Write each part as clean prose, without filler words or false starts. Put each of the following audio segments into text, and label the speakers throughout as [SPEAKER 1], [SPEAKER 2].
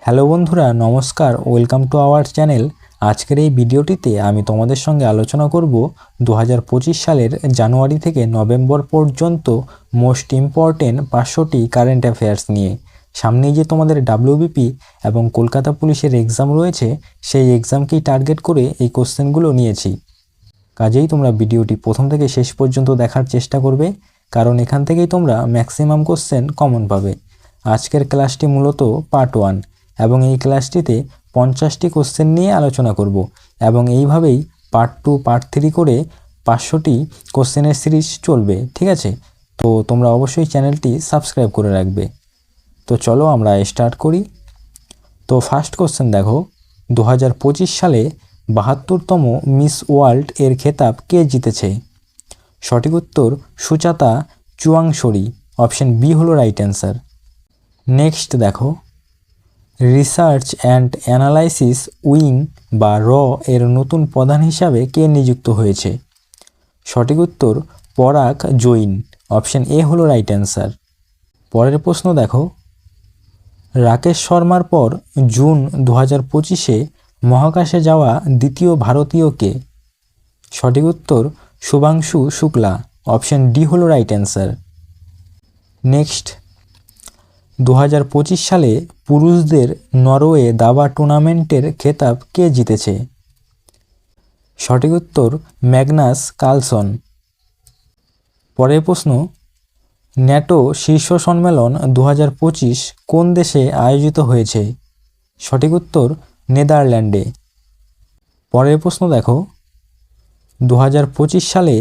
[SPEAKER 1] Hello বন্ধুরা, নমস্কার। Welcome to our channel. আজকের এই ভিডিওটিতে আমি তোমাদের সঙ্গে আলোচনা করব 2025 সালের জানুয়ারি থেকে নভেম্বর পর্যন্ত মোস্ট ইম্পর্টেন্ট 500টি কারেন্ট অ্যাফেয়ার্স নিয়ে। সামনেই যে তোমাদের ডাব্লিউবিপি এবং কলকাতা পুলিশের এক্সাম রয়েছে, সেই এক্সামকেই টার্গেট করে এই কোশ্চেনগুলো নিয়েছি। কাজেই তোমরা ভিডিওটি প্রথম থেকে শেষ পর্যন্ত দেখার চেষ্টা করবে, কারণ এখান থেকেই তোমরা ম্যাক্সিমাম কোশ্চেন কমন পাবে। আজকের ক্লাসটি মূলত পার্ট 1 এবং এই ক্লাসটিতে 50টি কোশ্চেন নিয়ে আলোচনা করব এবং এইভাবেই পার্ট 2 পার্ট 3 করে 500টি কোশ্চেনের সিরিজ চলবে। ঠিক আছে, তো তোমরা অবশ্যই চ্যানেলটি সাবস্ক্রাইব করে রাখবে। তো চলো আমরা স্টার্ট করি। তো ফার্স্ট কোশ্চেন দেখো, 2025 সালে 72তম মিস ওয়ার্ল্ড এর খেতাব কে জিতেছে? সঠিক উত্তর সুচাতা চুয়াংশরি। অপশন বি হলো রাইট অ্যান্সার। নেক্সট দেখো, রিসার্চ অ্যান্ড অ্যানালাইসিস উইং বা র এর নতুন প্রধান হিসাবে কে নিযুক্ত হয়েছে? সঠিক উত্তর পরাগ জৈন। অপশন এ হলো রাইট অ্যান্সার। পরের প্রশ্ন দেখো, রাকেশ শর্মার পর জুন 2025-এ মহাকাশে যাওয়া দ্বিতীয় ভারতীয় কে? সঠিক উত্তর শুভাংশু শুক্লা। অপশন ডি হলো রাইট অ্যান্সার। নেক্সট, 2025 সালে পুরুষদের নরওয়ে দাবা টুর্নামেন্টের খেতাব কে জিতেছে? সঠিক উত্তর ম্যাগনাস কার্লসন। পরের প্রশ্ন, ন্যাটো শীর্ষ সম্মেলন 2025 কোন দেশে আয়োজিত হয়েছে? সঠিক উত্তর নেদারল্যান্ডে। পরের প্রশ্ন দেখো, 2025 সালে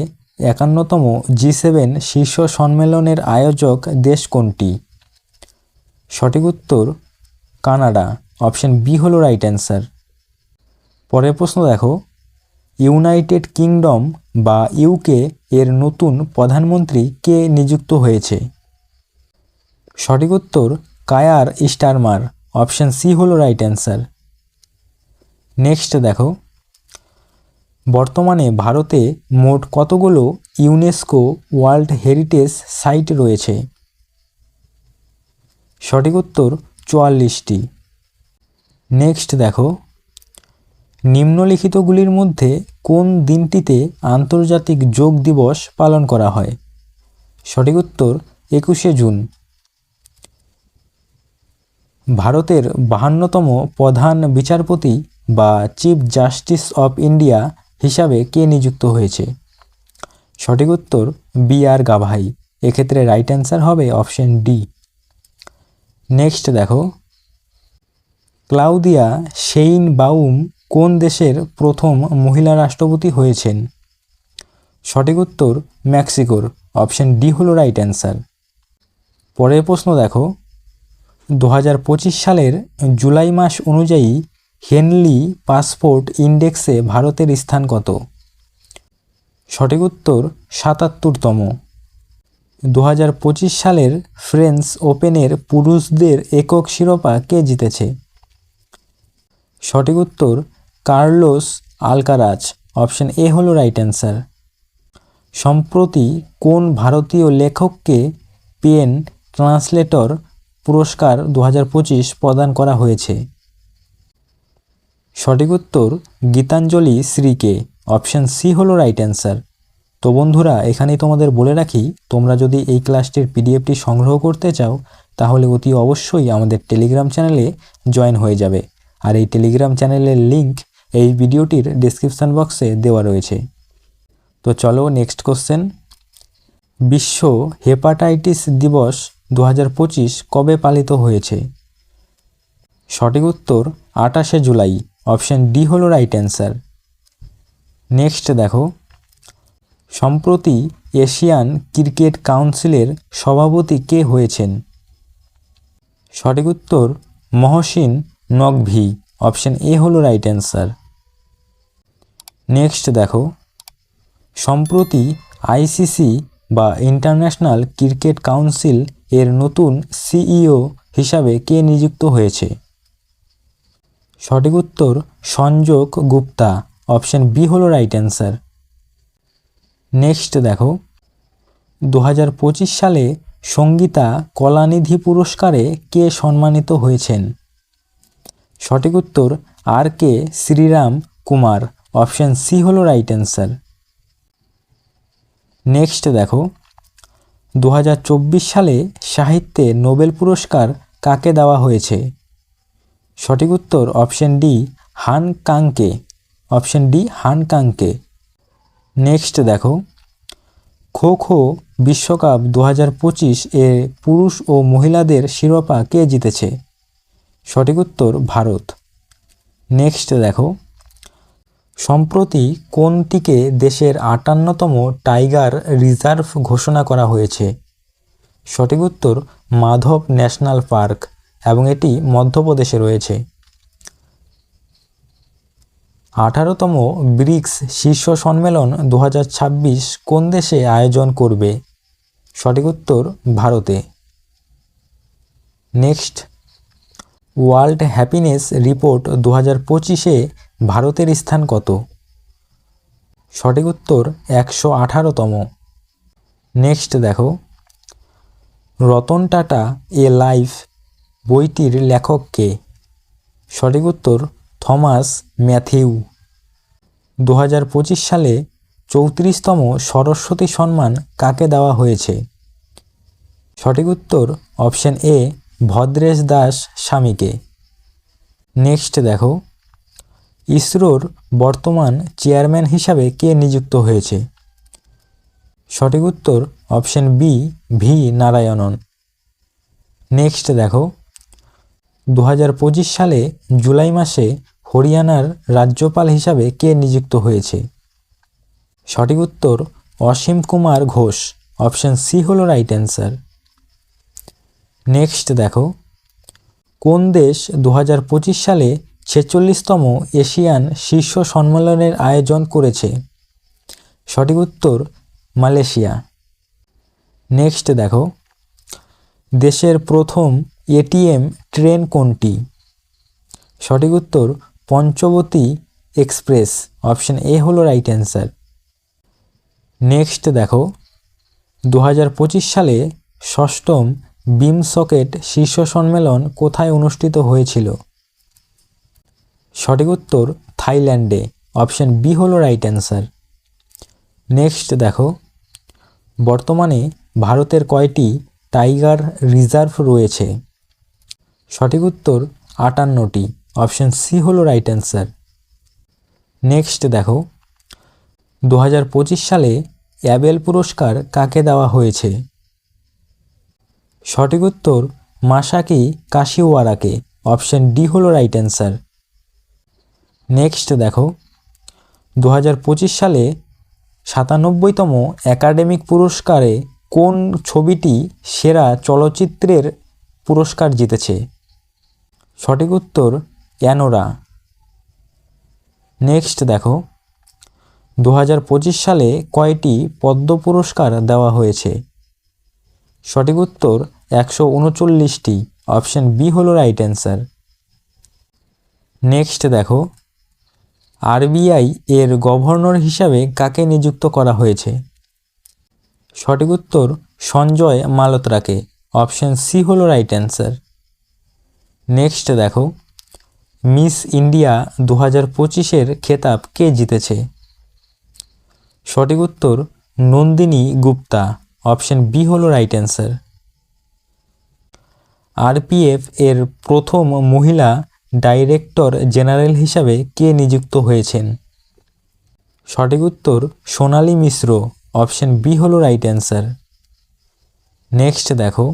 [SPEAKER 1] 51তম G7 শীর্ষ সম্মেলনের আয়োজক দেশ কোনটি? সঠিক উত্তর কানাডা। অপশন বি হলো রাইট অ্যান্সার। পরের প্রশ্ন দেখো, ইউনাইটেড কিংডম বা ইউকে এর নতুন প্রধানমন্ত্রী কে নিযুক্ত হয়েছে? সঠিক উত্তর কায়ার স্টারমার। অপশন সি হলো রাইট অ্যান্সার। নেক্সট দেখো, বর্তমানে ভারতে মোট কতগুলো ইউনেস্কো ওয়ার্ল্ড হেরিটেজ সাইট রয়েছে? সঠিক উত্তর 44টি। নেক্সট দেখো, নিম্নলিখিতগুলির মধ্যে কোন দিনটিতে আন্তর্জাতিক যোগ দিবস পালন করা হয়? সঠিক উত্তর 21শে জুন। ভারতের 52তম প্রধান বিচারপতি বা চিফ জাস্টিস অফ ইন্ডিয়া হিসাবে কে নিযুক্ত হয়েছে? সঠিক উত্তর বি আর গাভাই। এক্ষেত্রে রাইট অ্যান্সার হবে অপশন ডি। নেক্সট দেখো, ক্লাউদিয়া শেইনবাউম কোন দেশের প্রথম মহিলা রাষ্ট্রপতি হয়েছেন? সঠিক উত্তর মেক্সিকোর। অপশন ডি হলো রাইট অ্যান্সার। পরের প্রশ্ন দেখো, 2025 সালের জুলাই মাস অনুযায়ী হেনলি পাসপোর্ট ইন্ডেক্সে ভারতের স্থান কত? সঠিক উত্তর 77তম। 2025 সালের ফ্রেঞ্চ ওপেনের পুরুষদের একক শিরোপা কে জিতেছে? সঠিক উত্তর কার্লোস আলকারাজ। অপশন এ হলো রাইট অ্যান্সার। সম্প্রতি কোন ভারতীয় লেখককে পেন ট্রান্সলেটর পুরস্কার 2025 প্রদান করা হয়েছে? সঠিক উত্তর গীতাঞ্জলি শ্রীকে। অপশন সি হলো রাইট অ্যান্সার। তো বন্ধুরা, এখানেই তোমাদের বলে রাখি, তোমরা যদি এই ক্লাসটির পিডিএফটি সংগ্রহ করতে চাও তাহলে অতি অবশ্যই আমাদের টেলিগ্রাম চ্যানেলে জয়েন হয়ে যাবে। আর এই টেলিগ্রাম চ্যানেলের লিংক এই ভিডিওটির ডেসক্রিপশন বক্সে দেওয়া রয়েছে। তো চলো নেক্সট কোশ্চেন, বিশ্ব হেপাটাইটিস দিবস 2025 কবে পালিত হয়েছে? সঠিক উত্তর 28শে জুলাই। অপশন ডি হলো রাইট অ্যান্সার। নেক্সট দেখো, সম্প্রতি এশিয়ান ক্রিকেট কাউন্সিলের সভাপতি কে হয়েছেন? সঠিক উত্তর মহসিন নকভি। অপশন এ হলো রাইট অ্যান্সার। নেক্সট দেখো, সম্প্রতি আইসিসি বা ইন্টারন্যাশনাল ক্রিকেট কাউন্সিল এর নতুন সিইও হিসাবে কে নিযুক্ত হয়েছে? সঠিক উত্তর সঞ্জোগ গুপ্তা। অপশন বি হলো রাইট অ্যান্সার। নেক্সট দেখো, 2025 সালে সঙ্গীতা কলানিধি পুরস্কারে কে সম্মানিত হয়েছেন? সঠিক উত্তর আর কে শ্রীরাম কুমার, অপশন সি হলো রাইট অ্যান্সার। নেক্সট দেখো 2024 সালে সাহিত্যে নোবেল পুরস্কার কাকে দেওয়া হয়েছে? সঠিক উত্তর অপশন ডি হান কাংকে, অপশন ডি হান কাংকে। নেক্সট দেখো খো খো বিশ্বকাপ 2025 এ পুরুষ ও মহিলাদের শিরোপা কে জিতেছে? সঠিক উত্তর ভারত। নেক্সট দেখো সম্প্রতি কোনটিকে দেশের 58তম টাইগার রিজার্ভ ঘোষণা করা হয়েছে? সঠিক উত্তর মাধব ন্যাশনাল পার্ক, এবং এটি মধ্যপ্রদেশে রয়েছে। 18তম ব্রিক্স শীর্ষ সম্মেলন 2026 কোন দেশে আয়োজন করবে? সঠিক উত্তর ভারতে। নেক্সট ওয়ার্ল্ড হ্যাপিনেস রিপোর্ট 2025-এ ভারতের স্থান কত? সঠিক উত্তর 118তম। নেক্সট দেখো রতন টাটা এ লাইফ বইটির লেখক কে? সঠিক উত্তর থমাস ম্যাথিউ। 2025 সালে 34তম সরস্বতী সম্মান কাকে দেওয়া হয়েছে? সঠিক উত্তর অপশন এ ভদ্রেশ দাস স্বামীকে। নেক্সট দেখো ইসরোর বর্তমান চেয়ারম্যান হিসাবে কে নিযুক্ত হয়েছে? সঠিক উত্তর option B V Narayanan. Next দেখো 2025 সালে জুলাই মাসে হরিয়ানার রাজ্যপাল হিসাবে কে নিযুক্ত হয়েছে? সঠিক উত্তর অসীম কুমার ঘোষ, অপশন সি হলো রাইট অ্যান্সার। নেক্সট দেখো কোন দেশ 2025 সালে 46তম এশিয়ান শীর্ষ সম্মেলনের আয়োজন করেছে? সঠিক উত্তর মালয়েশিয়া। নেক্সট দেখো দেশের প্রথম এটিএম ট্রেন কোনটি? সঠিক উত্তর পঞ্চবতী এক্সপ্রেস, অপশন এ হলো রাইট অ্যান্সার। নেক্সট দেখো 2025 সালে 6ম বিমসটেক শীর্ষ সম্মেলন কোথায় অনুষ্ঠিত হয়েছিল? সঠিক উত্তর থাইল্যান্ডে, অপশন বি হলো রাইট অ্যান্সার। নেক্সট দেখো বর্তমানে ভারতের কয়টি টাইগার রিজার্ভ রয়েছে? সঠিক উত্তর 58টি, অপশন সি হলো রাইট অ্যান্সার। নেক্সট দেখো 2025 সালে অ্যাবেল পুরস্কার কাকে দেওয়া হয়েছে? সঠিক উত্তর মাসাকি কাশিওয়ারাকে, অপশন ডি হলো রাইট অ্যান্সার। নেক্সট দেখো 2025 সালে 97তম একাডেমিক পুরস্কারে কোন ছবিটি সেরা চলচ্চিত্রের পুরস্কার জিতেছে? সঠিক উত্তর অ্যানোরা। নেক্সট দেখো 2025 সালে কয়টি পদ্ম পুরস্কার দেওয়া হয়েছে? সঠিক উত্তর 139টি, অপশন বি হলো রাইট অ্যান্সার। নেক্সট দেখো আরবিআই এর গভর্নর হিসাবে কাকে নিযুক্ত করা হয়েছে? সঠিক উত্তর সঞ্জয় মালহোত্রাকে, অপশন সি হলো রাইট অ্যান্সার। নেক্সট দেখো মিস ইন্ডিয়া 2025-এর খেতাব কে জিতেছে? সঠিক উত্তর নন্দিনী গুপ্তা, অপশন বি হলো রাইট অ্যান্সার। আরপিএফ এর প্রথম মহিলা ডাইরেক্টর জেনারেল হিসাবে কে নিযুক্ত হয়েছেন? সঠিক উত্তর সোনালী মিশ্র, অপশন বি হলো রাইট অ্যান্সার। নেক্সট দেখো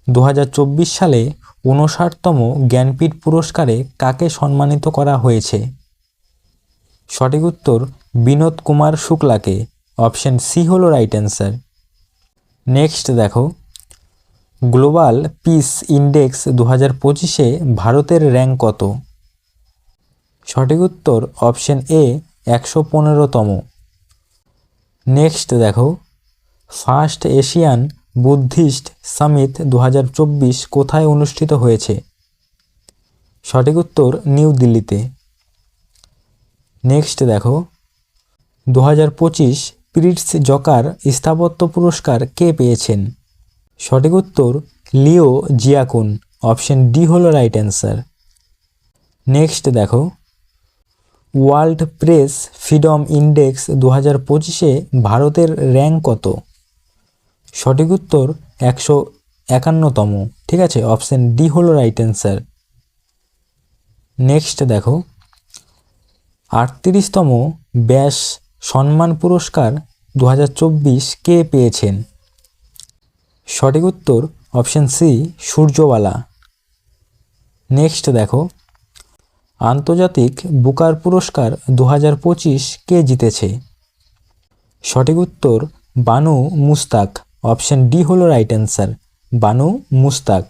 [SPEAKER 1] 2024 সালে 59তম জ্ঞানপীঠ পুরস্কারে কাকে সম্মানিত করা হয়েছে? সঠিক উত্তর বিনোদ কুমার শুক্লাকে, অপশন সি হলো রাইট অ্যান্সার। নেক্সট দেখো গ্লোবাল পিস ইন্ডেক্স 2025-এ ভারতের র্যাঙ্ক কত? সঠিক উত্তর অপশন এ 115তম। নেক্সট দেখো ফার্স্ট এশিয়ান বুদ্ধিস্ট সামিট 2024 কোথায় অনুষ্ঠিত হয়েছে? সঠিক উত্তর নিউ দিল্লিতে। নেক্সট দেখো 2025 প্রিটস জকার স্থাপত্য পুরস্কার কে পেয়েছেন? সঠিক উত্তর লিও জিয়াকুন, অপশন ডি হলো রাইট অ্যান্সার। নেক্সট দেখো, ওয়ার্ল্ড প্রেস ফ্রিডম ইন্ডেক্স 2025-এ ভারতের র্যাঙ্ক কত? সঠিক উত্তর 151তম। ঠিক আছে, অপশন ডি হলো রাইট অ্যান্সার। নেক্সট দেখো, 38তম ব্যাস সম্মান পুরস্কার 2024 কে পেয়েছেন? সঠিক উত্তর অপশন সি সূর্যবালা। নেক্সট দেখো, আন্তর্জাতিক বুকার পুরস্কার 2025 কে জিতেছে? সঠিক উত্তর বানু মুস্তাক। অপশন ডি হলো রাইট অ্যান্সার, বানু মুস্তাক।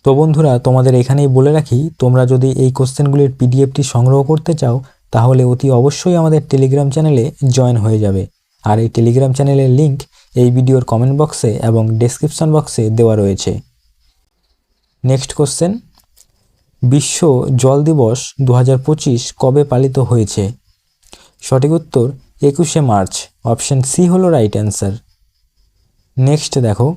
[SPEAKER 1] তো বন্ধুরা, তোমাদের এখানেই বলে রাখি, তোমরা যদি এই কোশ্চেনগুলির পিডিএফটি সংগ্রহ করতে চাও তাহলে অতি অবশ্যই আমাদের টেলিগ্রাম চ্যানেলে জয়েন হয়ে যাবে। আর এই টেলিগ্রাম চ্যানেলের লিঙ্ক এই ভিডিওর কমেন্ট বক্সে এবং ডেসক্রিপশন বক্সে দেওয়া রয়েছে। নেক্সট কোশ্চেন, বিশ্ব জল দিবস 2025 কবে পালিত হয়েছে? সঠিক উত্তর 21শে মার্চ। অপশন সি হলো রাইট অ্যান্সার। নেক্সট দেখো,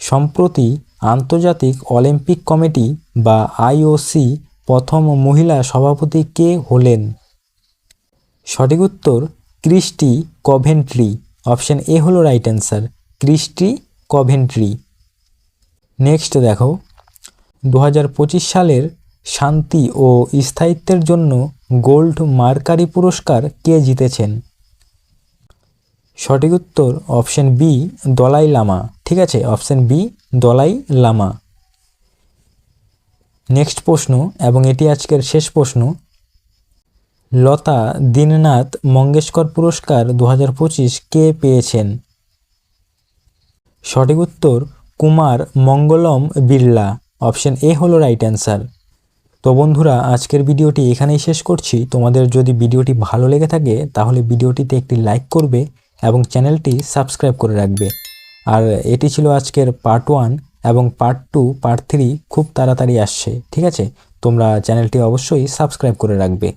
[SPEAKER 1] সম্প্রতি আন্তর্জাতিক অলিম্পিক কমিটি বা আইওসি প্রথম মহিলা সভাপতি কে হলেন? সঠিক উত্তর ক্রিস্টি কভেন্ট্রি। অপশন এ হলো right answer, Kirsty Coventry. Next দেখো, 2025 সালের শান্তি ও স্থায়িত্বের জন্য গোল্ড মার্কারি পুরস্কার কে জিতেছেন? সঠিক উত্তর অপশন বি দলাই লামা। ঠিক আছে, option B Dalai Lama. Next প্রশ্ন, এবং এটি আজকের শেষ প্রশ্ন, লতা দীননাথ মঙ্গেশকর পুরস্কার 2025 কে পেয়েছেন? সঠিক উত্তর কুমার মঙ্গলম বিড়লা। অপশন এ হলো রাইট অ্যান্সার। তো বন্ধুরা, আজকের ভিডিওটি এখানেই শেষ করছি। তোমাদের যদি ভিডিওটি ভালো লেগে থাকে তাহলে ভিডিওটিতে একটি লাইক করবে এবং চ্যানেলটি সাবস্ক্রাইব করে রাখবে। আর এটি ছিল আজকের পার্ট 1, এবং পার্ট 2, পার্ট 3 খুব তাড়াতাড়ি আসছে। ঠিক আছে, তোমরা চ্যানেলটি অবশ্যই সাবস্ক্রাইব করে রাখবে।